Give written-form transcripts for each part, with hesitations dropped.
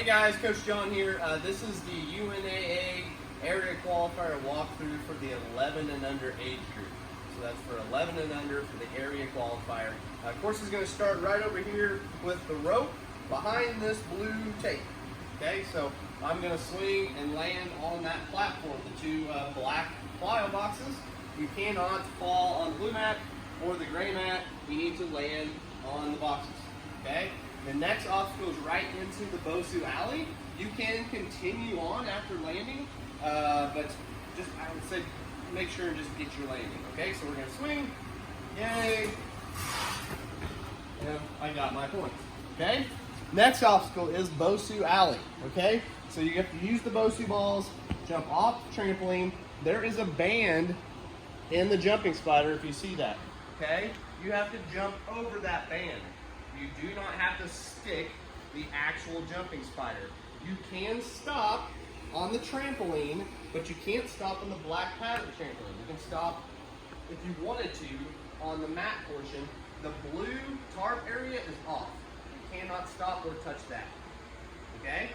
Hey guys, Coach John here. This is the UNAA area qualifier walkthrough for the 11 and under age group. So that's for 11 and under for the area qualifier. Course is going to start right over here with the rope behind this blue tape. Okay, so I'm going to swing and land on that platform, the two black plyo boxes. You cannot fall on the blue mat or the gray mat. You need to land on the boxes. Okay. The next obstacle is right into the Bosu alley. You can continue on after landing, but just I would say make sure and just get your landing. Okay, so we're gonna swing. Yay! And I got my points. Okay. Next obstacle is Bosu alley. Okay, so you have to use the Bosu balls, jump off the trampoline. There is a band in the jumping spider. If you see that, okay, you have to jump over that band. You do not have to stick the actual jumping spider. You can stop on the trampoline, but you can't stop on the black padded trampoline. You can stop, if you wanted to, on the mat portion. The blue tarp area is off. You cannot stop or touch that. Okay?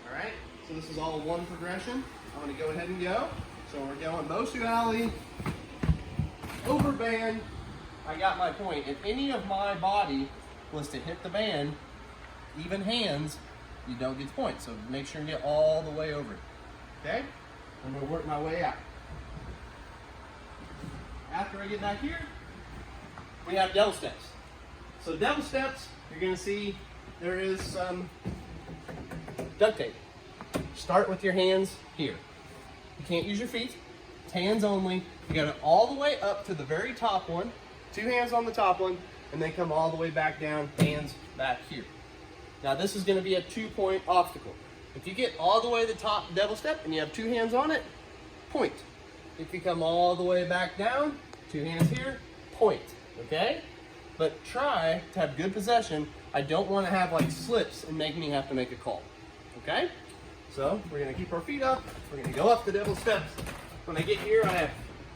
All right? So this is all one progression. I'm going to go ahead and go. So we're going Bosu alley, over band. I got my point. If any of my body was to hit the band, even hands, you don't get the point. So make sure and get all the way over it. Okay? I'm going to work my way out. After I get back here, we have double steps. So double steps, you're going to see there is some duct tape. Start with your hands here. You can't use your feet. It's hands only. You got it all the way up to the very top one. 2 hands on the top one, and then come all the way back down, hands back here. Now this is going to be a 2-point obstacle. If you get all the way to the top double step and you have 2 hands on it, point. If you come all the way back down, 2 hands here, point. Okay? But try to have good possession. I don't want to have like slips and make me have to make a call. Okay? So we're going to keep our feet up. We're going to go up the double steps. When I get here,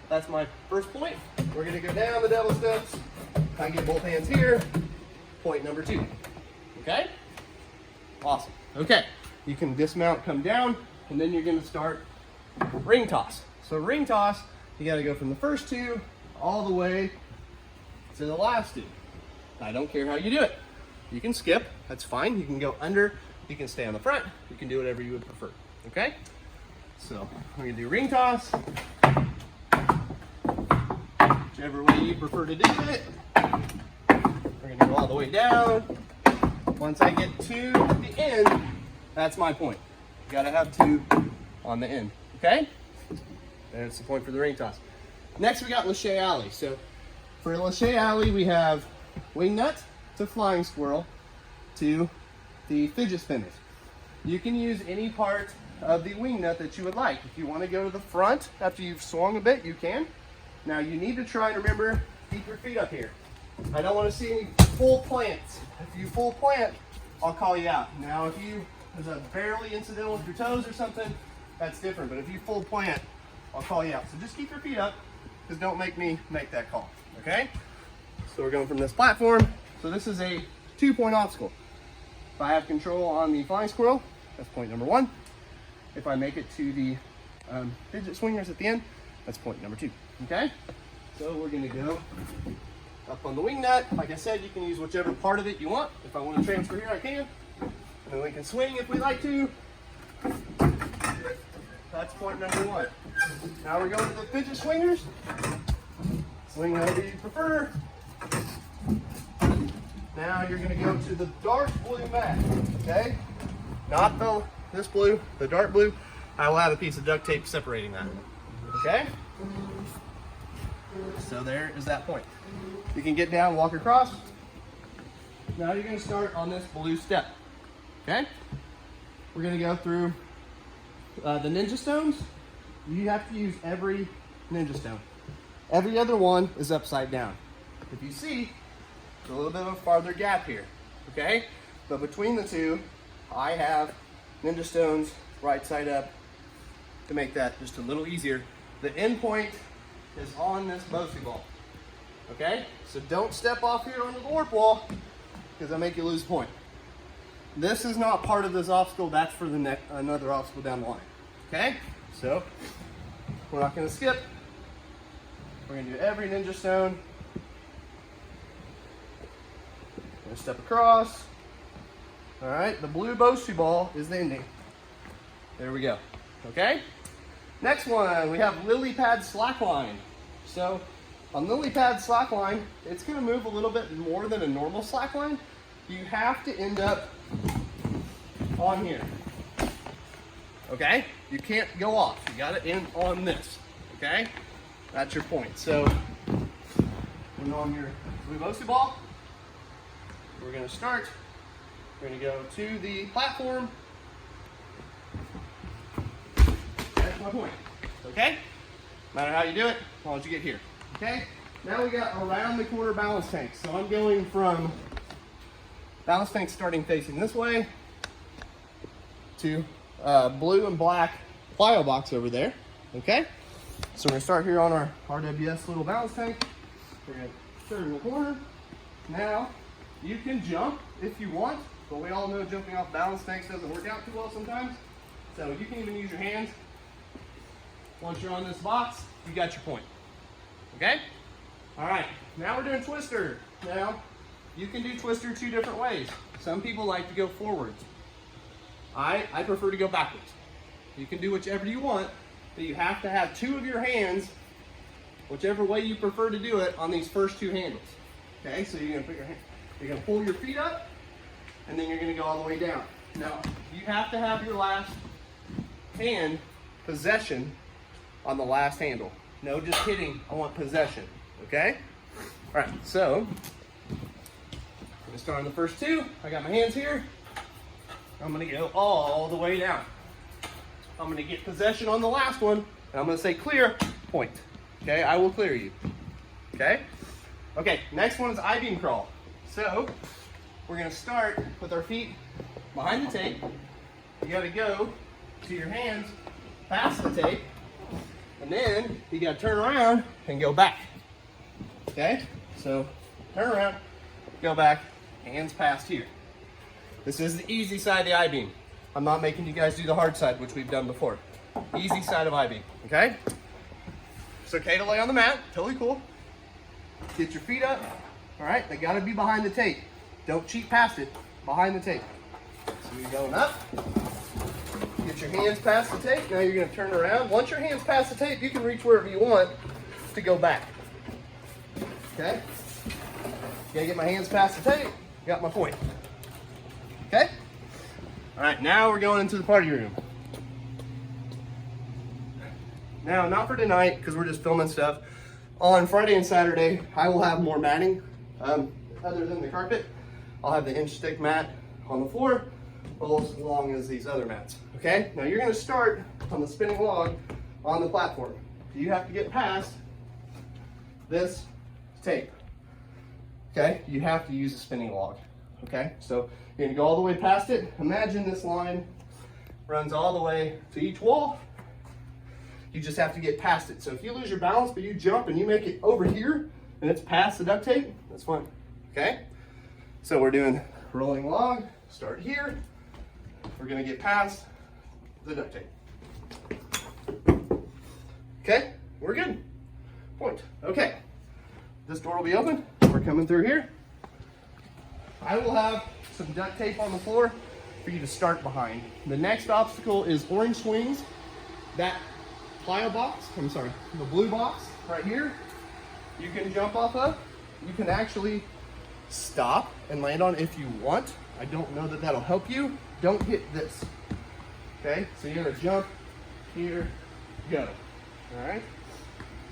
that's my first point. We're going to go down the double steps. I get both hands here. Point number 2. Okay? Awesome. Okay. You can dismount, come down, and then you're going to start ring toss. So ring toss, you got to go from the first 2 all the way to the last 2. I don't care how you do it. You can skip. That's fine. You can go under. You can stay on the front. You can do whatever you would prefer. Okay? So we're going to do ring toss. Whichever way you prefer to do it. We're going to go all the way down. Once I get to the end, that's my point. You got to have 2 on the end. Okay? That's the point for the ring toss. Next, we got Lachey alley. So for Lachey alley, we have wing nut to flying squirrel to the fidget spinners. You can use any part of the wing nut that you would like. If you want to go to the front after you've swung a bit, you can. Now you need to try and remember, keep your feet up here. I don't want to see any full plants. If you full plant, I'll call you out. Now if there's a barely incidental with your toes or something, that's different. But if you full plant, I'll call you out. So just keep your feet up, because don't make me make that call. Okay? So we're going from this platform. So this is a 2-point obstacle. If I have control on the flying squirrel, that's point number 1. If I make it to the fidget swingers at the end, that's point number 2. Okay? So we're going to go up on the wing nut. Like I said, you can use whichever part of it you want. If I want to transfer here, I can. And then we can swing if we like to. That's point number 1. Now we're going to the fidget swingers. Swing however you prefer. Now you're going to go to the dark blue mat. Okay? Not this blue, the dark blue. I will have a piece of duct tape separating that. Okay? So there is that point. You can get down, walk across. Now you're going to start on this blue step. Okay? We're going to go through the ninja stones. You have to use every ninja stone. Every other one is upside down. If you see, there's a little bit of a farther gap here. Okay? But between the 2, I have ninja stones right side up to make that just a little easier. The end point is on this Bosu ball. Okay? So don't step off here on the warp wall, because that'll make you lose a point. this is not part of this obstacle. That's for the another obstacle down the line. Okay? So we're not going to skip. We're going to do every ninja stone. We're going to step across. All right, the blue Bosu ball is the ending. There we go. Okay? Next one, we have lily pad slackline. So on lily pad slackline, it's going to move a little bit more than a normal slackline. You have to end up on here. Okay? You can't go off. You got to end on this. Okay? That's your point. So when on your blue Bosu ball, we're going to start. We're going to go to the platform. That's my point. Okay? No matter how you do it, as long as you get here. Okay? Now we got around the corner balance tank. So I'm going from balance tank starting facing this way to blue and black plyo box over there. Okay? So we're going to start here on our RWS little balance tank. We're going to turn the corner. Now, you can jump if you want, but we all know jumping off balance tanks doesn't work out too well sometimes. So you can even use your hands. Once you're on this box, you got your point. Okay? All right, now we're doing twister. Now, you can do twister two different ways. Some people like to go forwards. I prefer to go backwards. You can do whichever you want, but you have to have two of your hands, whichever way you prefer to do it, on these first two handles. Okay, so you're gonna pull your feet up, and then you're gonna go all the way down. Now, you have to have your last hand possession on the last handle. No just hitting, I want possession, okay? All right, so, I'm gonna start on the first two. I got my hands here. I'm gonna go all the way down. I'm gonna get possession on the last one, and I'm gonna say clear, point. Okay, I will clear you, okay? Okay, next one is I-beam crawl. So, we're gonna start with our feet behind the tape. You gotta go to your hands past the tape, and then you gotta turn around and go back. Okay, so turn around, go back, hands past here. This is the easy side of the I-beam. I'm not making you guys do the hard side, which we've done before. Easy side of I-beam, okay? It's okay to lay on the mat, totally cool. Get your feet up, all right? They gotta be behind the tape. Don't cheat past it, behind the tape. So you're going up, get your hands past the tape. Now you're gonna turn around. Once your hands past the tape, you can reach wherever you want to go back. Okay? Gotta get my hands past the tape, got my point. Okay? All right, now we're going into the party room. Now, not for tonight, because we're just filming stuff. On Friday and Saturday, I will have more matting. Other than the carpet, I'll have the inch thick mat on the floor, both as long as these other mats. Okay? Now you're gonna start on the spinning log on the platform. You have to get past this tape. Okay? You have to use a spinning log. Okay? So you're gonna go all the way past it. Imagine this line runs all the way to each wall. You just have to get past it. So if you lose your balance, but you jump and you make it over here, and it's past the duct tape, that's fine. Okay? So we're doing rolling log, start here. We're gonna get past the duct tape. Okay? We're good. Point. Okay. This door will be open. We're coming through here. I will have some duct tape on the floor for you to start behind. The next obstacle is orange swings. That plyo box, I'm sorry, the blue box right here, you can jump off of. You can actually stop and land on if you want. I don't know that that'll help you. Don't hit this. Okay, so you're gonna jump, here, go. All right,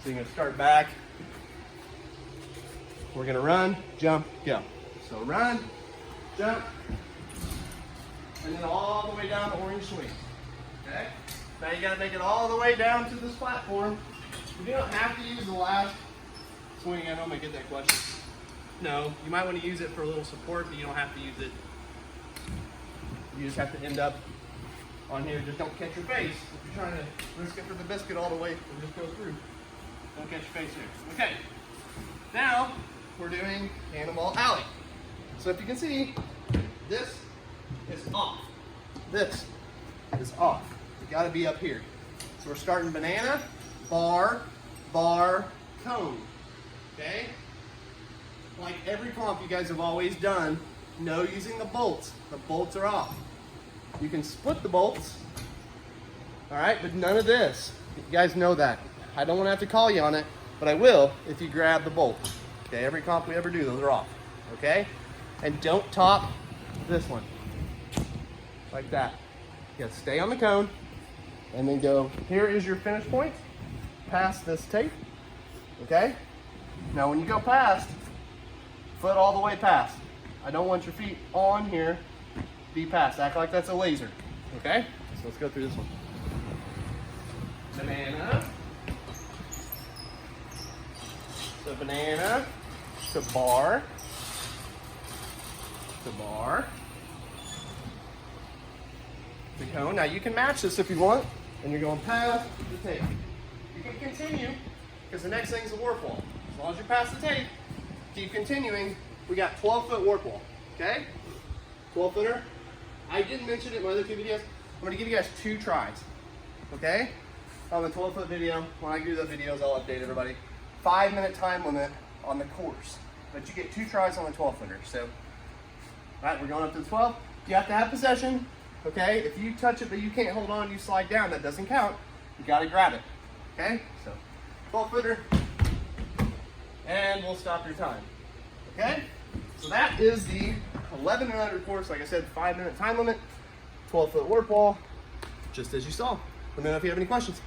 so you're gonna start back. We're gonna run, jump, go. So run, jump, and then all the way down to orange swing. Okay? Now you gotta make it all the way down to this platform. You don't have to use the last swing. I know I might get that question. No, you might want to use it for a little support, but you don't have to use it. You just have to end up on here. Just don't catch your face. If you're trying to risk it for the biscuit all the way and just go through, don't catch your face here. Okay. Now we're doing Cannonball Alley. So if you can see, this is off. This is off. You gotta be up here. So we're starting banana, bar, bar, cone. Okay? Like every comp you guys have always done, no using the bolts. The bolts are off. You can split the bolts, all right, but none of this. You guys know that. I don't want to have to call you on it, but I will if you grab the bolt. Okay, every comp we ever do, those are off. Okay? And don't top this one. Like that. You gotta stay on the cone and then go, here is your finish point. Past this tape. Okay? Now when you go past, foot all the way past. I don't want your feet on here. Be past. Act like that's a laser. Okay? So let's go through this one. Banana. So banana. To bar. To bar. To cone. Now you can match this if you want, and you're going past the tape. You can continue, because the next thing is a warp wall. As long as you're past the tape, keep continuing. We got 12-foot warp wall. Okay? 12-footer. I didn't mention it in my other two videos. I'm going to give you guys 2 tries. Okay? On the 12-foot video, when I do the videos, I'll update everybody. 5-minute time limit on the course. But you get 2 tries on the 12-footer. So, all right, we're going up to the 12. You have to have possession. Okay? If you touch it but you can't hold on, you slide down, that doesn't count. You got to grab it. Okay? So, 12-footer. And we'll stop your time. Okay? So that is the 11 and under course. Like I said, 5-minute time limit, 12-foot warp wall, just as you saw. Let me know if you have any questions.